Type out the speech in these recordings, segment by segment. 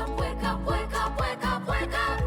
up, wake up, wake up, wake up, wake up.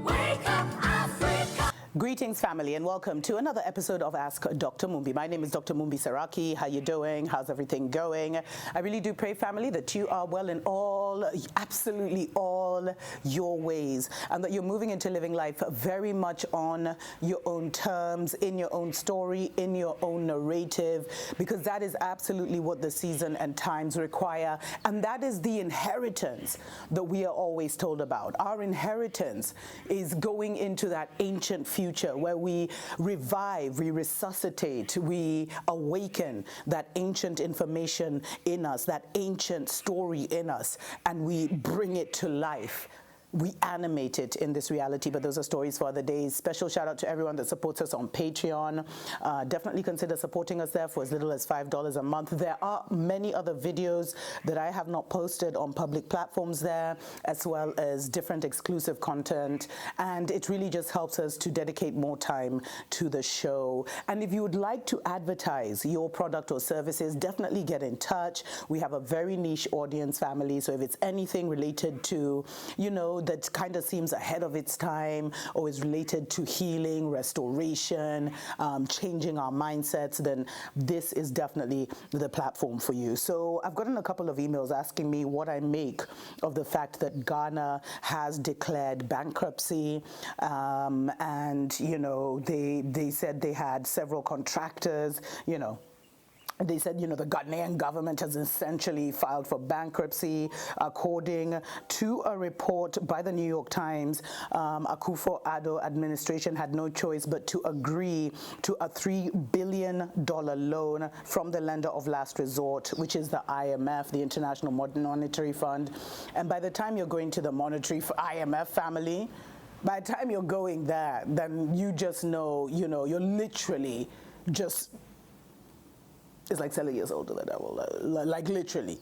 Wake up, Africa. Greetings, family, and welcome to another episode of Ask Dr. Mumbi. My name is Dr. Mumbi Saraki. How you doing? How's everything going? I really do pray, family, that you are well in all, absolutely all your ways, and that you're moving into living life very much on your own terms, in your own story, in your own narrative, because that is absolutely what the season and times require, and that is the inheritance that we are always told about. Our inheritance is going into that ancient future where we revive, we resuscitate, we awaken that ancient information in us, that ancient story in us, and we bring it to life. We animate it in this reality, but those are stories for other days. Special shout out to everyone that supports us on Patreon. Definitely consider supporting us there for as little as $5 a month. There are many other videos that I have not posted on public platforms there, as well as different exclusive content. And it really just helps us to dedicate more time to the show. And if you would like to advertise your product or services, definitely get in touch. We have a very niche audience, family. So if it's anything related to, that kind of seems ahead of its time or is related to healing, restoration, changing our mindsets, then this is definitely the platform for you. So I've gotten a couple of emails asking me what I make of the fact that Ghana has declared bankruptcy, and, they said they had several contractors, They said, the Ghanaian government has essentially filed for bankruptcy. According to a report by the New York Times, Akufo-Addo administration had no choice but to agree to a $3 billion loan from the lender of last resort, which is the IMF, the International Monetary Fund. And by the time you're going to the IMF family, by the time you're going there, then you just know, you're literally just... It's like selling your soul to the devil, like literally.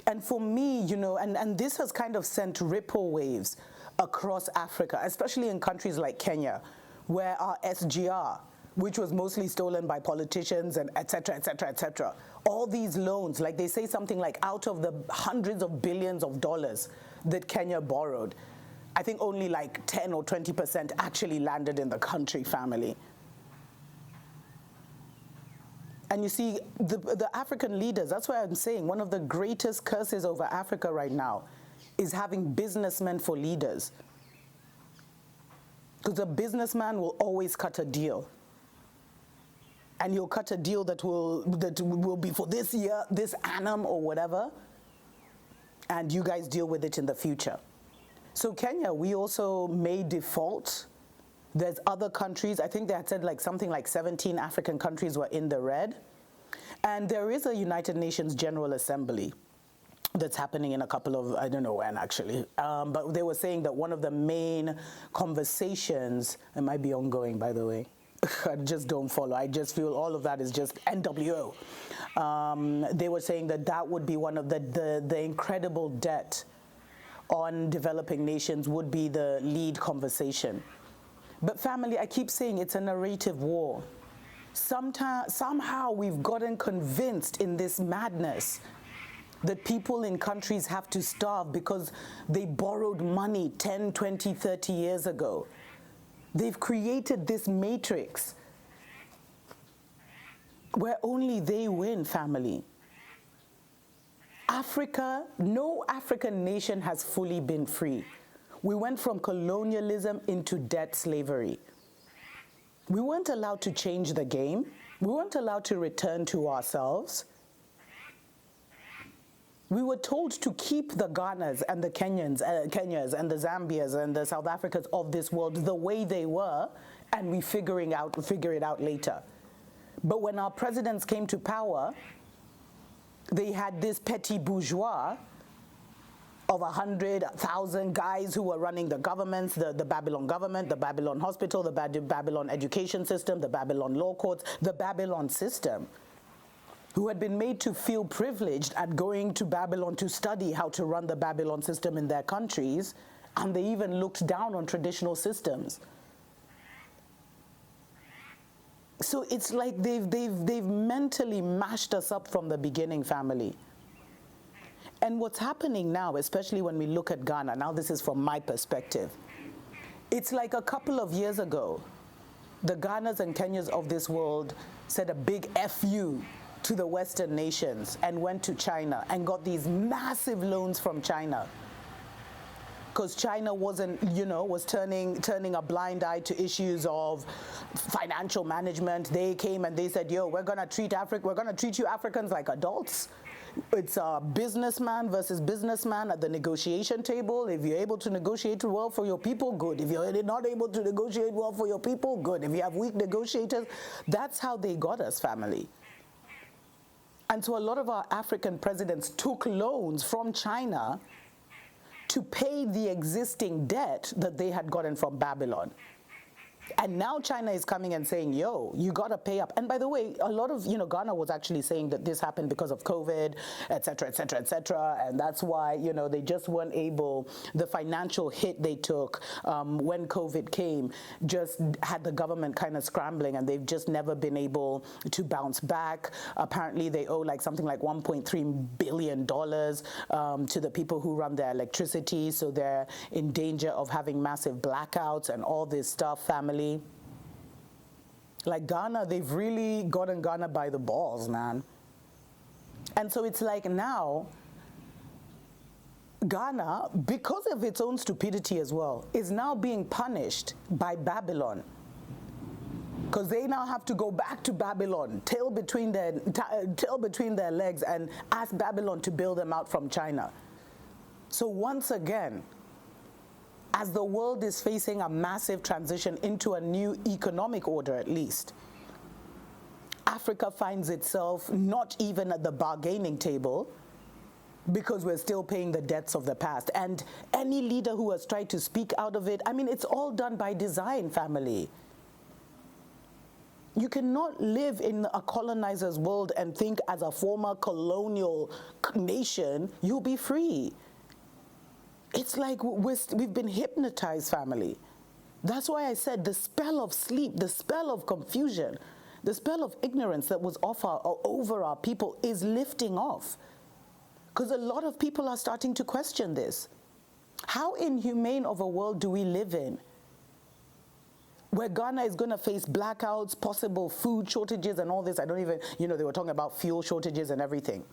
And for me, and this has kind of sent ripple waves across Africa, especially in countries like Kenya, where our SGR, which was mostly stolen by politicians and et cetera, all these loans, like they say something like out of the hundreds of billions of dollars that Kenya borrowed, I think only like 10 or 20% actually landed in the country, family. And you see, the African leaders, that's why I'm saying one of the greatest curses over Africa right now is having businessmen for leaders. Because a businessman will always cut a deal. And you'll cut a deal that will be for this year, this annum or whatever, and you guys deal with it in the future. So Kenya, we also may default. There's other countries, I think they had said something like 17 African countries were in the red. And there is a United Nations General Assembly that's happening in a couple of, I don't know when actually, but they were saying that one of the main conversations, it might be ongoing by the way, I just don't follow, I just feel all of that is just NWO. They were saying that would be one of the incredible debt on developing nations would be the lead conversation. But family, I keep saying it's a narrative war. Somehow we've gotten convinced in this madness that people in countries have to starve because they borrowed money 10, 20, 30 years ago. They've created this matrix where only they win, family. Africa, no African nation has fully been free. We went from colonialism into debt slavery. We weren't allowed to change the game. We weren't allowed to return to ourselves. We were told to keep the Ghanas and the Kenyas and the Zambias and the South Africas of this world the way they were, and we figure it out later. But when our presidents came to power, they had this petty bourgeois of 100,000 guys who were running the governments, the Babylon government, the Babylon hospital, the Babylon education system, the Babylon law courts, the Babylon system, who had been made to feel privileged at going to Babylon to study how to run the Babylon system in their countries, and they even looked down on traditional systems. So it's like they've mentally mashed us up from the beginning, family. And what's happening now, especially when we look at Ghana, now this is from my perspective, it's like a couple of years ago, the Ghanas and Kenyas of this world said a big FU to the Western nations and went to China and got these massive loans from China. Because China wasn't, was turning a blind eye to issues of financial management. They came and they said, yo, we're gonna treat you Africans like adults. It's a businessman versus businessman at the negotiation table. If you're able to negotiate well for your people, good. If you're not able to negotiate well for your people, good. If you have weak negotiators, that's how they got us, family. And so a lot of our African presidents took loans from China to pay the existing debt that they had gotten from Babylon. And now China is coming and saying, yo, you got to pay up. And by the way, a lot of, Ghana was actually saying that this happened because of COVID, et cetera, et cetera, et cetera. And that's why, they just weren't able, the financial hit they took when COVID came just had the government kind of scrambling, and they've just never been able to bounce back. Apparently they owe something like $1.3 billion to the people who run their electricity. So they're in danger of having massive blackouts and all this stuff, family. Like Ghana, they've really gotten Ghana by the balls, man. And so it's like now, Ghana, because of its own stupidity as well, is now being punished by Babylon. Because they now have to go back to Babylon, tail between their legs, and ask Babylon to bail them out from China. So once again, as the world is facing a massive transition into a new economic order, at least, Africa finds itself not even at the bargaining table because we're still paying the debts of the past. And any leader who has tried to speak out of it, it's all done by design, family. You cannot live in a colonizer's world and think as a former colonial nation, you'll be free. It's like we've been hypnotized, family. That's why I said the spell of sleep, the spell of confusion, the spell of ignorance that was over our people is lifting off. Because a lot of people are starting to question this. How inhumane of a world do we live in? Where Ghana is going to face blackouts, possible food shortages and all this. I don't even, they were talking about fuel shortages and everything.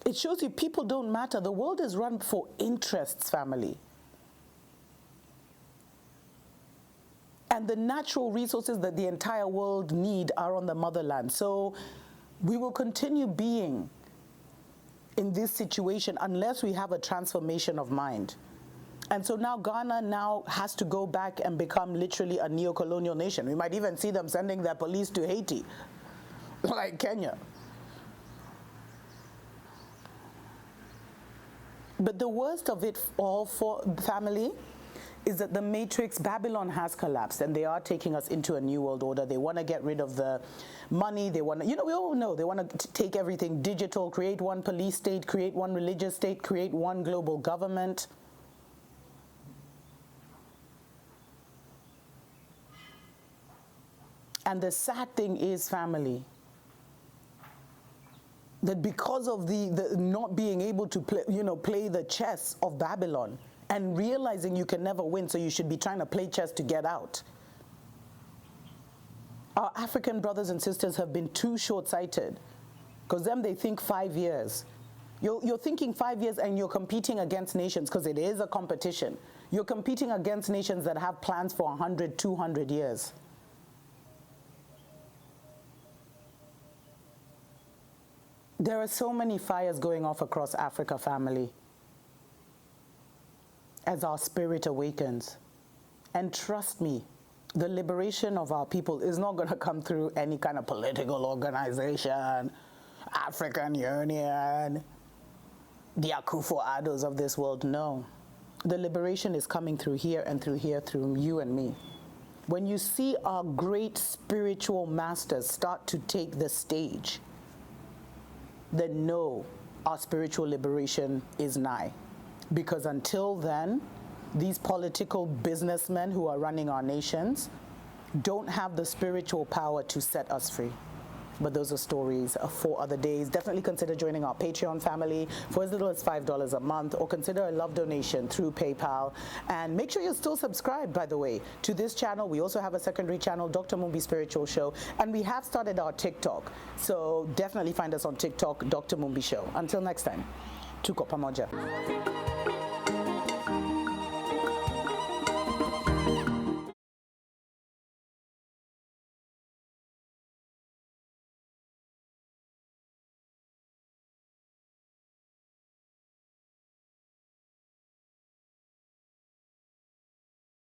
It shows you people don't matter. The world is run for interests, family. And the natural resources that the entire world need are on the motherland. So we will continue being in this situation unless we have a transformation of mind. And so now Ghana now has to go back and become literally a neocolonial nation. We might even see them sending their police to Haiti, like Kenya. But the worst of it all for family is that the matrix, Babylon, has collapsed, and they are taking us into a new world order. They want to get rid of the money. They want to, we all know, they want to take everything digital, create one police state, create one religious state, create one global government. And the sad thing is, family, that because of the not being able to play the chess of Babylon and realizing you can never win, so you should be trying to play chess to get out. Our African brothers and sisters have been too short-sighted, because them, they think 5 years. You're thinking 5 years and you're competing against nations, because it is a competition. You're competing against nations that have plans for 100, 200 years. There are so many fires going off across Africa, family, as our spirit awakens. And trust me, the liberation of our people is not going to come through any kind of political organization, African Union, the Akufo-Addos of this world. No. The liberation is coming through here and through here, through you and me. When you see our great spiritual masters start to take the stage, then know our spiritual liberation is nigh. Because until then, these political businessmen who are running our nations don't have the spiritual power to set us free. but those are stories for other days. Definitely consider joining our Patreon family for as little as $5 a month, or consider a love donation through PayPal. And make sure you're still subscribed, by the way, to this channel. We also have a secondary channel, Dr. Mumbi Spiritual Show, and we have started our TikTok. So definitely find us on TikTok, Dr. Mumbi Show. Until next time, TUKO PAMOJA.